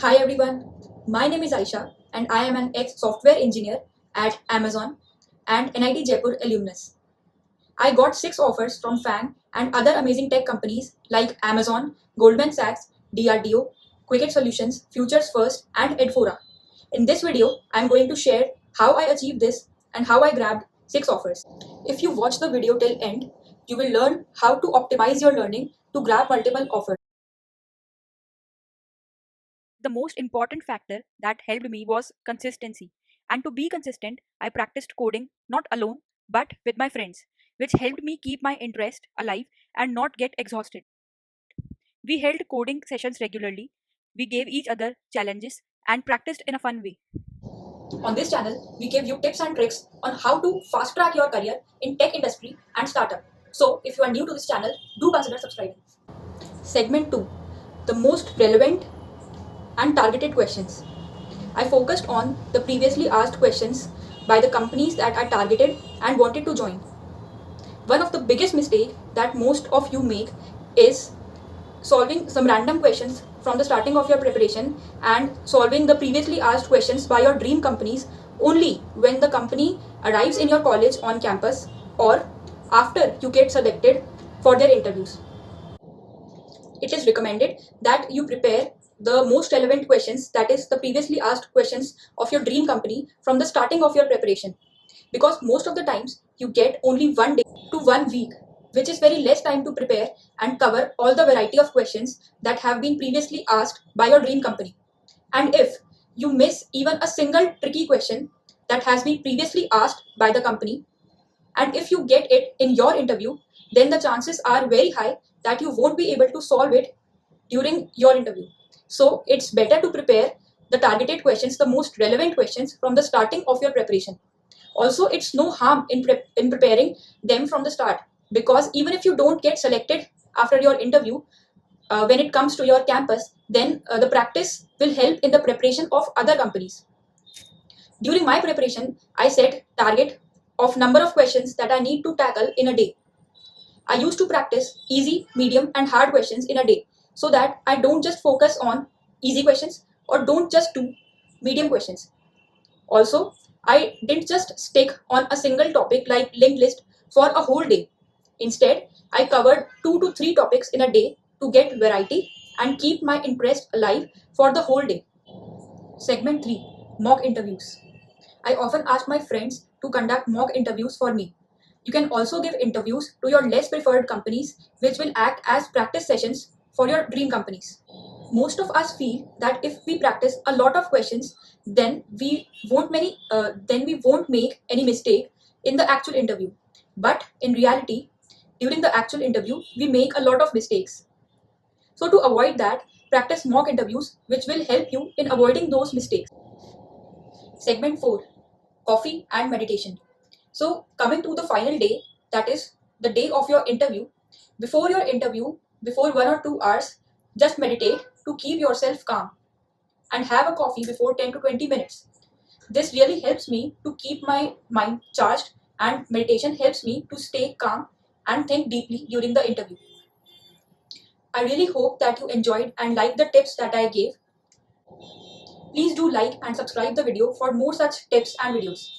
Hi everyone, my name is Aisha and I am an ex-software engineer at Amazon and NIT Jaipur alumnus. I got 6 offers from FANG and other amazing tech companies like Amazon, Goldman Sachs, DRDO, Quicket Solutions, Futures First and Edfora. In this video, I am going to share how I achieved this and how I grabbed 6 offers. If you watch the video till end, you will learn how to optimize your learning to grab multiple offers. The most important factor that helped me was consistency. And to be consistent, I practiced coding not alone but with my friends, which helped me keep my interest alive and not get exhausted. We held coding sessions regularly, we gave each other challenges and practiced in a fun way. On this channel, we give you tips and tricks on how to fast track your career in tech industry and startup. So, if you are new to this channel, do consider subscribing. Segment 2, the most relevant and targeted questions. I focused on the previously asked questions by the companies that I targeted and wanted to join. One of the biggest mistakes that most of you make is solving some random questions from the starting of your preparation and solving the previously asked questions by your dream companies only when the company arrives in your college on campus or after you get selected for their interviews. It is recommended that you prepare the most relevant questions, that is the previously asked questions of your dream company from the starting of your preparation, because most of the times you get only 1 day to 1 week, which is very less time to prepare and cover all the variety of questions that have been previously asked by your dream company. And if you miss even a single tricky question that has been previously asked by the company, and if you get it in your interview, then the chances are very high that you won't be able to solve it during your interview. So it's better to prepare the targeted questions, the most relevant questions from the starting of your preparation. Also, it's no harm in preparing them from the start, because even if you don't get selected after your interview, when it comes to your campus, then the practice will help in the preparation of other companies. During my preparation, I set target of number of questions that I need to tackle in a day. I used to practice easy, medium, and hard questions in a day so that I don't just focus on easy questions or don't just do medium questions. Also, I didn't just stick on a single topic like linked list for a whole day. Instead, I covered 2 to 3 topics in a day to get variety and keep my interest alive for the whole day. Segment 3, mock interviews. I often ask my friends to conduct mock interviews for me. You can also give interviews to your less preferred companies, which will act as practice sessions for your dream companies. Most of us feel that if we practice a lot of questions, then we won't make any mistake in the actual interview. But in reality, during the actual interview, we make a lot of mistakes. So to avoid that, practice mock interviews, which will help you in avoiding those mistakes. Segment 4, coffee and meditation. So, coming to the final day, that is the day of your interview, before 1 or 2 hours, just meditate to keep yourself calm and have a coffee before 10 to 20 minutes. This really helps me to keep my mind charged, and meditation helps me to stay calm and think deeply during the interview. I really hope that you enjoyed and liked the tips that I gave. Please do like and subscribe the video for more such tips and videos.